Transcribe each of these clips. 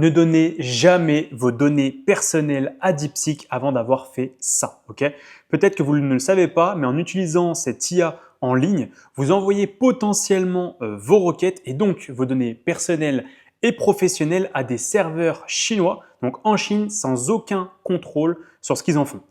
Ne donnez jamais vos données personnelles à DeepSeek avant d'avoir fait ça. Peut-être que vous ne le savez pas, mais en utilisant cette IA en ligne, vous envoyez potentiellement vos requêtes et donc vos données personnelles et professionnelles à des serveurs chinois, donc en Chine, sans aucun contrôle sur ce qu'ils en font.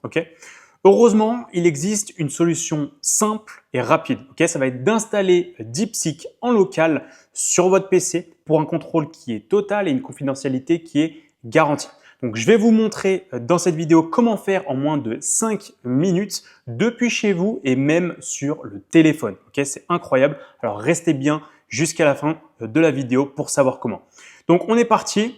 Heureusement, il existe une solution simple et rapide. Ça va être d'installer DeepSeek en local sur votre PC pour un contrôle qui est total et une confidentialité qui est garantie. Donc, je vais vous montrer dans cette vidéo comment faire en moins de 5 minutes depuis chez vous et même sur le téléphone. C'est incroyable. Alors, restez bien jusqu'à la fin de la vidéo pour savoir comment. Donc, on est parti.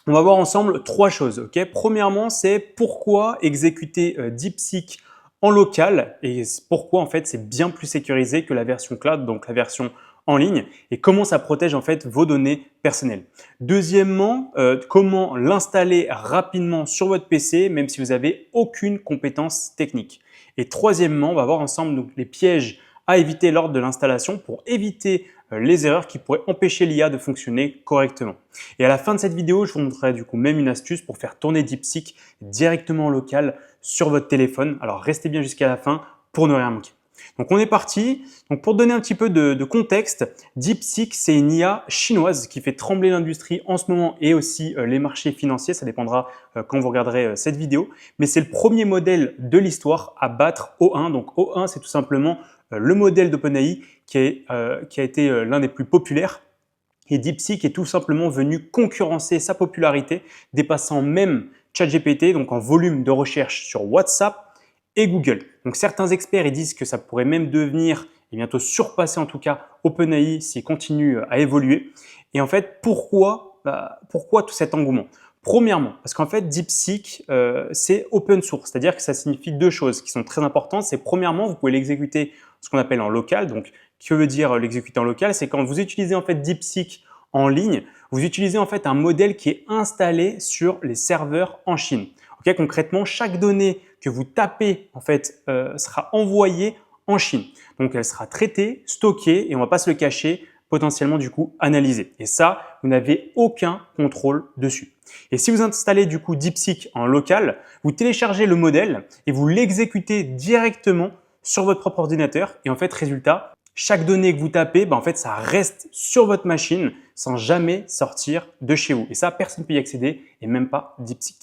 On va voir ensemble trois choses. Premièrement, c'est pourquoi exécuter DeepSeek en local et pourquoi en fait c'est bien plus sécurisé que la version cloud, donc la version en ligne, et comment ça protège en fait vos données personnelles. Deuxièmement, comment l'installer rapidement sur votre PC même si vous n'avez aucune compétence technique. Et troisièmement, on va voir ensemble donc, les pièges à éviter lors de l'installation pour éviter les erreurs qui pourraient empêcher l'IA de fonctionner correctement. Et à la fin de cette vidéo, je vous montrerai du coup même une astuce pour faire tourner DeepSeek directement en local sur votre téléphone. Alors restez bien jusqu'à la fin pour ne rien manquer. Donc on est parti. Donc pour donner un petit peu de contexte, DeepSeek c'est une IA chinoise qui fait trembler l'industrie en ce moment et aussi les marchés financiers. Ça dépendra quand vous regarderez cette vidéo. Mais c'est le premier modèle de l'histoire à battre O1. Donc O1 c'est tout simplement le modèle d'OpenAI qui a été l'un des plus populaires. Et DeepSeek est tout simplement venu concurrencer sa popularité, dépassant même ChatGPT, donc en volume de recherche sur WhatsApp et Google. Donc certains experts ils disent que ça pourrait même devenir et bientôt surpasser en tout cas OpenAI s'il continue à évoluer. Et en fait, pourquoi tout cet engouement? Premièrement, parce qu'en fait, DeepSeek, c'est open source, c'est-à-dire que ça signifie deux choses qui sont très importantes. C'est premièrement, vous pouvez l'exécuter ce qu'on appelle en local. Donc, que veut dire l'exécuter en local? C'est quand vous utilisez en fait DeepSeek en ligne, vous utilisez en fait un modèle qui est installé sur les serveurs en Chine. Concrètement, chaque donnée que vous tapez en fait sera envoyée en Chine. Donc, elle sera traitée, stockée et on ne va pas se le cacher, potentiellement du coup analysée. Et ça, vous n'avez aucun contrôle dessus. Et si vous installez du coup DeepSeek en local, vous téléchargez le modèle et vous l'exécutez directement sur votre propre ordinateur. Et en fait, résultat, chaque donnée que vous tapez, en fait, ça reste sur votre machine sans jamais sortir de chez vous. Et ça, personne ne peut y accéder et même pas DeepSeek.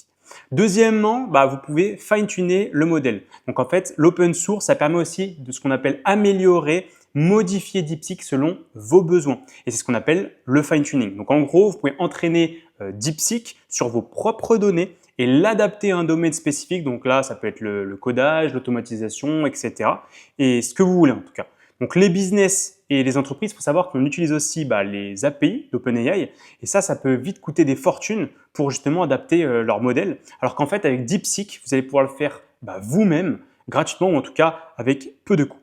Deuxièmement, vous pouvez fine-tuner le modèle. Donc en fait, l'open source, ça permet aussi de ce qu'on appelle améliorer, modifier DeepSeek selon vos besoins. Et c'est ce qu'on appelle le fine-tuning. Donc en gros, vous pouvez entraîner DeepSeek sur vos propres données et l'adapter à un domaine spécifique. Donc là, ça peut être le codage, l'automatisation, etc. Et ce que vous voulez en tout cas. Donc les business et les entreprises, il faut savoir qu'on utilise aussi les API d'OpenAI et ça peut vite coûter des fortunes pour justement adapter leur modèle. Alors qu'en fait, avec DeepSeek, vous allez pouvoir le faire vous-même, gratuitement ou en tout cas avec peu de coûts.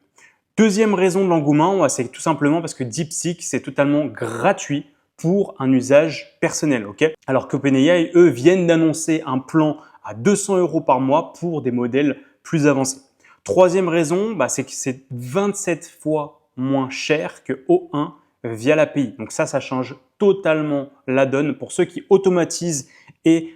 Deuxième raison de l'engouement, c'est tout simplement parce que DeepSeek, c'est totalement gratuit pour un usage personnel. Alors qu'OpenAI, eux, viennent d'annoncer un plan à 200 € par mois pour des modèles plus avancés. Troisième raison, c'est que c'est 27 fois moins cher que O1 via l'API. Donc ça change totalement la donne pour ceux qui automatisent et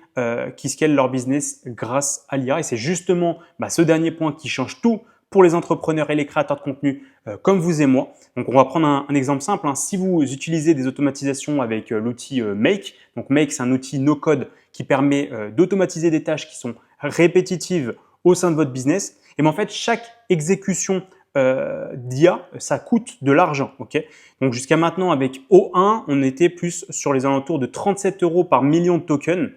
qui scalent leur business grâce à l'IA. Et c'est justement ce dernier point qui change tout pour les entrepreneurs et les créateurs de contenu comme vous et moi. Donc on va prendre un exemple simple. Si vous utilisez des automatisations avec l'outil Make, donc Make c'est un outil no-code qui permet d'automatiser des tâches qui sont répétitives au sein de votre business, et en fait chaque exécution d'IA, ça coûte de l'argent. Donc jusqu'à maintenant avec O1, on était plus sur les alentours de 37 € par million de tokens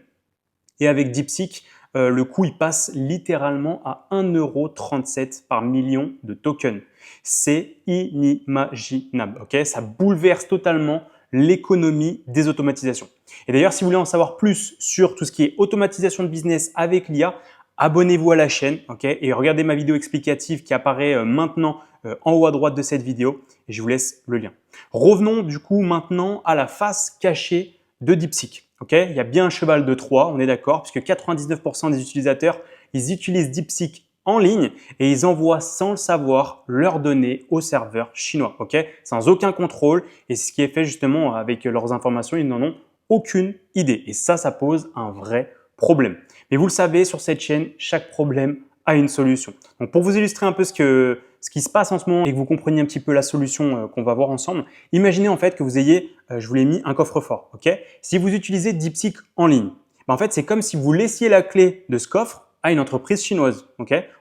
et avec DeepSeek, le coût il passe littéralement à 1,37 € par million de tokens. C'est inimaginable. Ça bouleverse totalement l'économie des automatisations. Et d'ailleurs, si vous voulez en savoir plus sur tout ce qui est automatisation de business avec l'IA, abonnez-vous à la chaîne et regardez ma vidéo explicative qui apparaît maintenant en haut à droite de cette vidéo et je vous laisse le lien. Revenons du coup maintenant à la face cachée de DeepSeek. Il y a bien un cheval de Troie, on est d'accord, puisque 99% des utilisateurs, ils utilisent DeepSeek en ligne et ils envoient sans le savoir leurs données au serveur chinois, sans aucun contrôle. Et c'est ce qui est fait justement avec leurs informations, ils n'en ont aucune idée. Et ça pose un vrai problème. Mais vous le savez, sur cette chaîne, chaque problème a une solution. Donc pour vous illustrer un peu ce qui se passe en ce moment et que vous compreniez un petit peu la solution qu'on va voir ensemble, imaginez en fait que vous ayez, je vous l'ai mis, un coffre-fort. Si vous utilisez DeepSeek en ligne, en fait, c'est comme si vous laissiez la clé de ce coffre à une entreprise chinoise,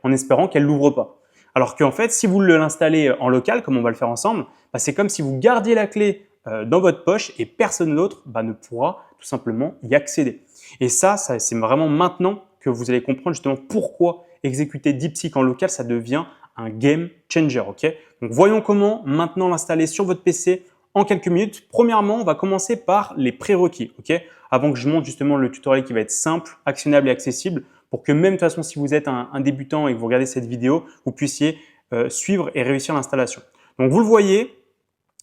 en espérant qu'elle ne l'ouvre pas. Alors qu'en fait, si vous l'installez en local, comme on va le faire ensemble, c'est comme si vous gardiez la clé dans votre poche et personne d'autre ne pourra tout simplement y accéder. Et ça c'est vraiment maintenant que vous allez comprendre justement pourquoi exécuter DeepSeek en local, ça devient un game changer. Donc, voyons comment maintenant l'installer sur votre PC en quelques minutes. Premièrement, on va commencer par les prérequis. Avant que je montre justement le tutoriel qui va être simple, actionnable et accessible pour que même de toute façon, si vous êtes un débutant et que vous regardez cette vidéo, vous puissiez suivre et réussir l'installation. Donc, vous le voyez,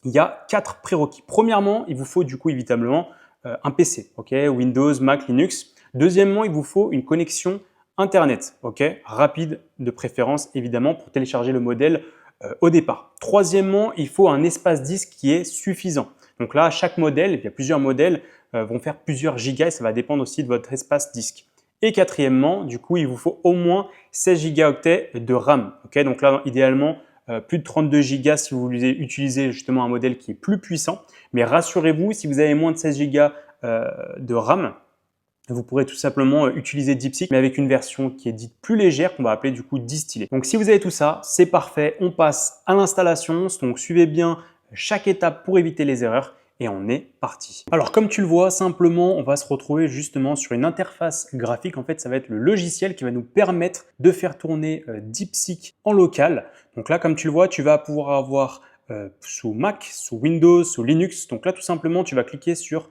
il y a 4 prérequis. Premièrement, il vous faut du coup évitablement un PC, Windows, Mac, Linux. Deuxièmement, il vous faut une connexion Internet, rapide de préférence évidemment pour télécharger le modèle au départ. Troisièmement, il faut un espace disque qui est suffisant. Donc là, chaque modèle, il y a plusieurs modèles, vont faire plusieurs gigas et ça va dépendre aussi de votre espace disque. Et quatrièmement, du coup, il vous faut au moins 16 gigaoctets de RAM. Donc là, idéalement, plus de 32 gigas si vous voulez utiliser justement un modèle qui est plus puissant. Mais rassurez-vous, si vous avez moins de 16 gigas de RAM, vous pourrez tout simplement utiliser DeepSeek, mais avec une version qui est dite plus légère, qu'on va appeler du coup distillée. Donc si vous avez tout ça, c'est parfait. On passe à l'installation. Donc suivez bien chaque étape pour éviter les erreurs. Et on est parti. Alors comme tu le vois, simplement, on va se retrouver justement sur une interface graphique. En fait, ça va être le logiciel qui va nous permettre de faire tourner DeepSeek en local. Donc là, comme tu le vois, tu vas pouvoir avoir sous Mac, sous Windows, sous Linux. Donc là, tout simplement, tu vas cliquer sur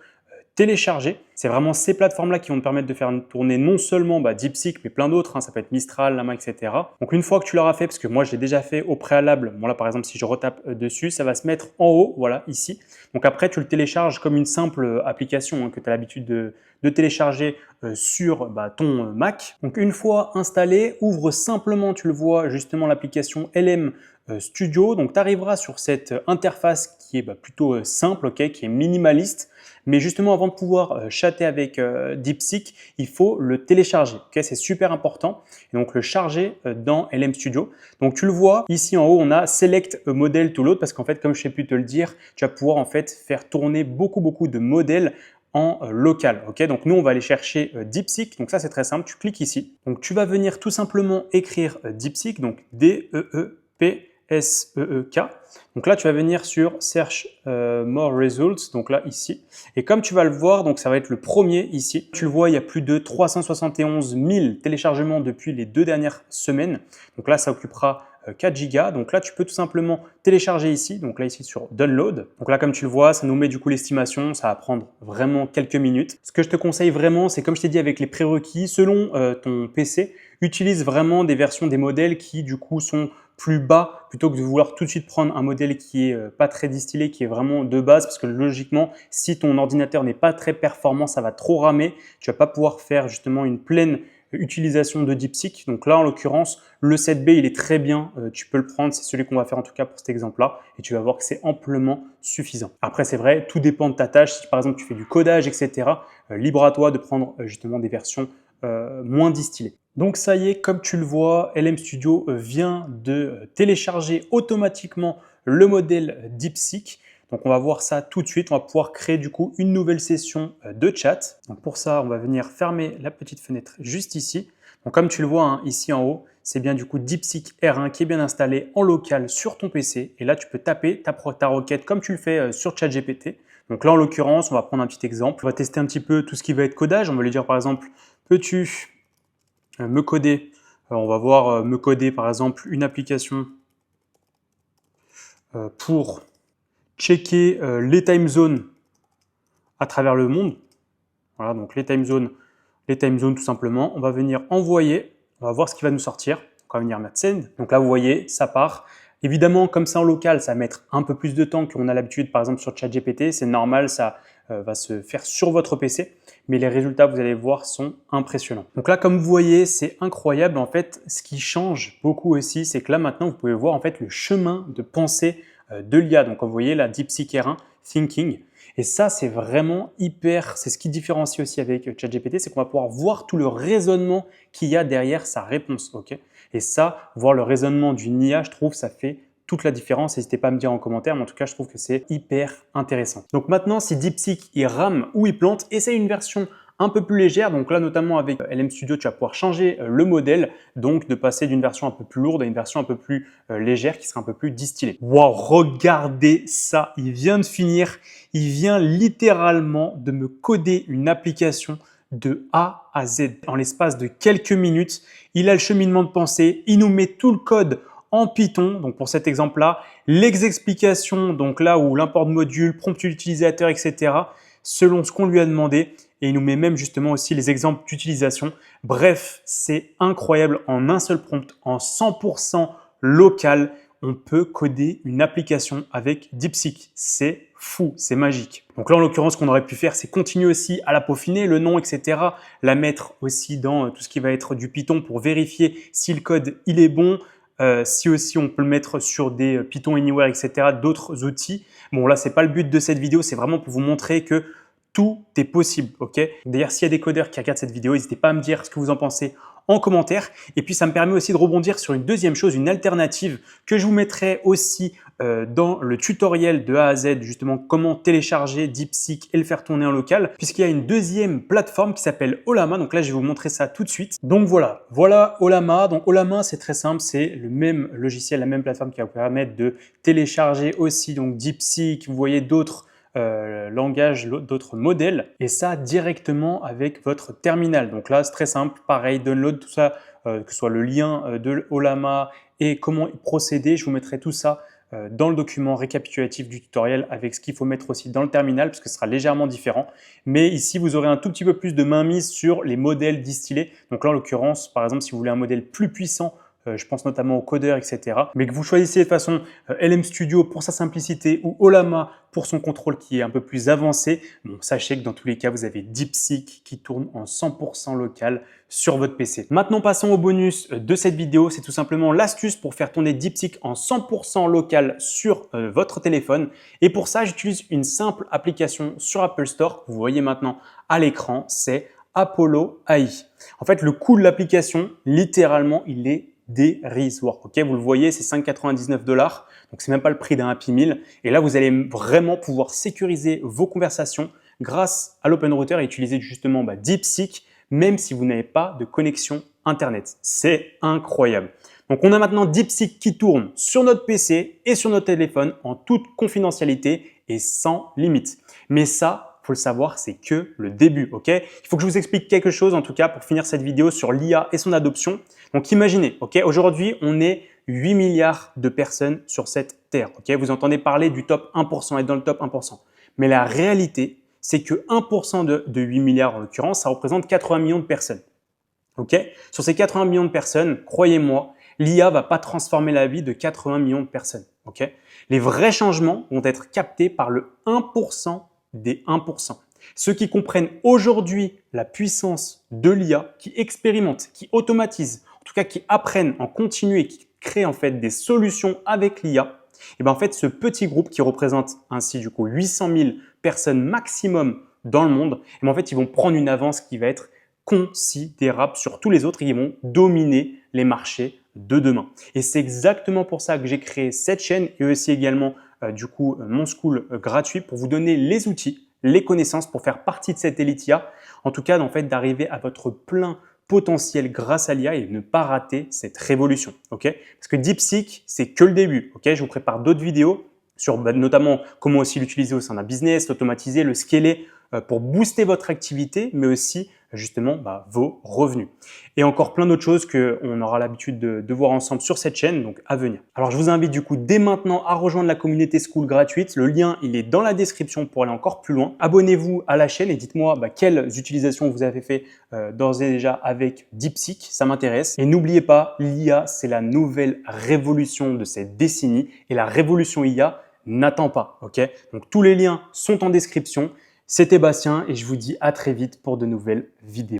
télécharger. C'est vraiment ces plateformes-là qui vont te permettre de faire tourner non seulement DeepSeek, mais plein d'autres. Ça peut être Mistral, Llama, etc. Donc une fois que tu l'auras fait, parce que moi je l'ai déjà fait au préalable, bon là par exemple si je retape dessus, ça va se mettre en haut, voilà, ici. Donc après tu le télécharges comme une simple application que tu as l'habitude de télécharger sur ton Mac. Donc une fois installé, ouvre simplement, tu le vois justement, l'application LM Studio. Donc tu arriveras sur cette interface qui est plutôt simple, qui est minimaliste. Mais justement, avant de pouvoir chatter avec DeepSeek, il faut le télécharger. C'est super important. Et donc, le charger dans LM Studio. Donc, tu le vois, ici en haut, on a Select a Model to Load parce qu'en fait, comme je sais plus te le dire, tu vas pouvoir en fait faire tourner beaucoup de modèles en local. Donc, nous, on va aller chercher DeepSeek. Donc, ça, c'est très simple. Tu cliques ici. Donc, tu vas venir tout simplement écrire DeepSeek. Donc, D-E-E-P-S-E-E-K. Donc là, tu vas venir sur Search More Results, donc là, ici. Et comme tu vas le voir, donc ça va être le premier ici. Tu le vois, il y a plus de 371 000 téléchargements depuis les 2 dernières semaines. Donc là, ça occupera 4 gigas. Donc là, tu peux tout simplement télécharger ici. Donc là, ici sur Download. Donc là, comme tu le vois, ça nous met du coup l'estimation. Ça va prendre vraiment quelques minutes. Ce que je te conseille vraiment, c'est comme je t'ai dit avec les prérequis, selon ton PC, utilise vraiment des versions des modèles qui du coup sont plus bas plutôt que de vouloir tout de suite prendre un modèle qui est pas très distillé, qui est vraiment de base, parce que logiquement, si ton ordinateur n'est pas très performant, ça va trop ramer. Tu vas pas pouvoir faire justement une pleine utilisation de DeepSeek. Donc là, en l'occurrence, le 7B, il est très bien. Tu peux le prendre. C'est celui qu'on va faire en tout cas pour cet exemple-là. Et tu vas voir que c'est amplement suffisant. Après, c'est vrai, tout dépend de ta tâche. Si par exemple, tu fais du codage, etc., libre à toi de prendre justement des versions moins distillées. Donc ça y est, comme tu le vois, LM Studio vient de télécharger automatiquement le modèle DeepSeek. Donc on va voir ça tout de suite. On va pouvoir créer du coup une nouvelle session de chat. Donc pour ça, on va venir fermer la petite fenêtre juste ici. Donc comme tu le vois ici en haut, c'est bien du coup DeepSeek R1 qui est bien installé en local sur ton PC. Et là, tu peux taper ta requête comme tu le fais sur ChatGPT. Donc là, en l'occurrence, on va prendre un petit exemple. On va tester un petit peu tout ce qui va être codage. On va lui dire par exemple, peux-tu me coder, on va voir me coder par exemple une application pour checker les time zones à travers le monde. Voilà, donc les time zones tout simplement. On va venir envoyer, on va voir ce qui va nous sortir. On va venir mettre send. Donc là, vous voyez, ça part. Évidemment, comme ça en local, ça va mettre un peu plus de temps qu'on a l'habitude, par exemple sur ChatGPT. C'est normal, ça va se faire sur votre PC. Mais les résultats, vous allez voir, sont impressionnants. Donc là, comme vous voyez, c'est incroyable. En fait, ce qui change beaucoup aussi, c'est que là, maintenant, vous pouvez voir en fait le chemin de pensée de l'IA. Donc, comme vous voyez, la DeepSeek R1 Thinking. Et ça, c'est vraiment hyper, c'est ce qui différencie aussi avec ChatGPT, c'est qu'on va pouvoir voir tout le raisonnement qu'il y a derrière sa réponse. Ok. Et ça, voir le raisonnement d'une IA, je trouve, ça fait toute la différence. N'hésitez pas à me dire en commentaire, mais en tout cas, je trouve que c'est hyper intéressant. Donc maintenant, si DeepSeek il rame ou il plante, essaye une version un peu plus légère. Donc là, notamment avec LM Studio, tu vas pouvoir changer le modèle, donc de passer d'une version un peu plus lourde à une version un peu plus légère qui sera un peu plus distillée. Wow, regardez ça, il vient de finir, il vient littéralement de me coder une application de A à Z. En l'espace de quelques minutes, il a le cheminement de pensée, il nous met tout le code en Python, donc pour cet exemple-là, l'exexplication, donc là où l'import de module, prompt utilisateur, etc., selon ce qu'on lui a demandé. Et il nous met même justement aussi les exemples d'utilisation. Bref, c'est incroyable. En un seul prompt, en 100% local, on peut coder une application avec DeepSeek. C'est fou, c'est magique. Donc là, en l'occurrence, ce qu'on aurait pu faire, c'est continuer aussi à la peaufiner, le nom, etc. La mettre aussi dans tout ce qui va être du Python pour vérifier si le code il est bon. Si aussi on peut le mettre sur des Python Anywhere, etc., d'autres outils. Bon, là, c'est pas le but de cette vidéo, c'est vraiment pour vous montrer que tout est possible, ok? D'ailleurs, s'il y a des codeurs qui regardent cette vidéo, n'hésitez pas à me dire ce que vous en pensez en commentaire. Et puis, ça me permet aussi de rebondir sur une deuxième chose, une alternative que je vous mettrai aussi dans le tutoriel de A à Z, justement comment télécharger DeepSeek et le faire tourner en local, puisqu'il y a une deuxième plateforme qui s'appelle Ollama. Donc là, je vais vous montrer ça tout de suite. Donc voilà Ollama. Donc Ollama, c'est très simple, c'est le même logiciel, la même plateforme qui va vous permettre de télécharger aussi donc DeepSeek. Vous voyez d'autres langage, d'autres modèles, et ça directement avec votre terminal. Donc là, c'est très simple, pareil, download tout ça, que ce soit le lien de Ollama et comment procéder, je vous mettrai tout ça dans le document récapitulatif du tutoriel avec ce qu'il faut mettre aussi dans le terminal, parce que ce sera légèrement différent. Mais ici, vous aurez un tout petit peu plus de mainmise sur les modèles distillés. Donc là, en l'occurrence, par exemple, si vous voulez un modèle plus puissant, je pense notamment aux codeurs, etc. Mais que vous choisissez de façon LM Studio pour sa simplicité ou Ollama pour son contrôle qui est un peu plus avancé, bon, sachez que dans tous les cas, vous avez DeepSeek qui tourne en 100% local sur votre PC. Maintenant, passons au bonus de cette vidéo. C'est tout simplement l'astuce pour faire tourner DeepSeek en 100% local sur votre téléphone. Et pour ça, j'utilise une simple application sur Apple Store que vous voyez maintenant à l'écran, c'est Apollo AI. En fait, le coût de l'application, littéralement, il est dérisoire. Ok, vous le voyez, c'est 5,99 $. Donc, c'est même pas le prix d'un Happy Meal. Et là, vous allez vraiment pouvoir sécuriser vos conversations grâce à l'open router et utiliser justement DeepSeek, même si vous n'avez pas de connexion Internet. C'est incroyable. Donc, on a maintenant DeepSeek qui tourne sur notre PC et sur notre téléphone en toute confidentialité et sans limite. Mais ça, faut le savoir, c'est que le début, ok? Il faut que je vous explique quelque chose, en tout cas, pour finir cette vidéo sur l'IA et son adoption. Donc, imaginez, ok? Aujourd'hui, on est 8 milliards de personnes sur cette terre, ok? Vous entendez parler du top 1%, être dans le top 1%. Mais la réalité, c'est que 1% de 8 milliards, en l'occurrence, ça représente 80 millions de personnes, ok? Sur ces 80 millions de personnes, croyez-moi, l'IA va pas transformer la vie de 80 millions de personnes, ok? Les vrais changements vont être captés par le 1% des 1%. Ceux qui comprennent aujourd'hui la puissance de l'IA, qui expérimentent, qui automatisent, en tout cas qui apprennent en continu et qui créent en fait des solutions avec l'IA, et bien en fait ce petit groupe qui représente ainsi du coup 800 000 personnes maximum dans le monde, et bien en fait ils vont prendre une avance qui va être considérable sur tous les autres et ils vont dominer les marchés de demain. Et c'est exactement pour ça que j'ai créé cette chaîne et aussi également mon school gratuit pour vous donner les outils, les connaissances pour faire partie de cette élite IA. En tout cas, en fait, d'arriver à votre plein potentiel grâce à l'IA et ne pas rater cette révolution. Ok? Parce que DeepSeek, c'est que le début. Ok? Je vous prépare d'autres vidéos sur notamment comment aussi l'utiliser au sein d'un business, l'automatiser, le scaler pour booster votre activité, mais aussi justement vos revenus. Et encore plein d'autres choses qu'on aura l'habitude de voir ensemble sur cette chaîne, donc à venir. Alors je vous invite du coup dès maintenant à rejoindre la communauté School gratuite. Le lien il est dans la description pour aller encore plus loin. Abonnez-vous à la chaîne et dites-moi quelles utilisations vous avez fait d'ores et déjà avec DeepSeek, ça m'intéresse. Et n'oubliez pas, l'IA c'est la nouvelle révolution de cette décennie et la révolution IA n'attend pas. Ok? Donc tous les liens sont en description. C'était Bastien et je vous dis à très vite pour de nouvelles vidéos.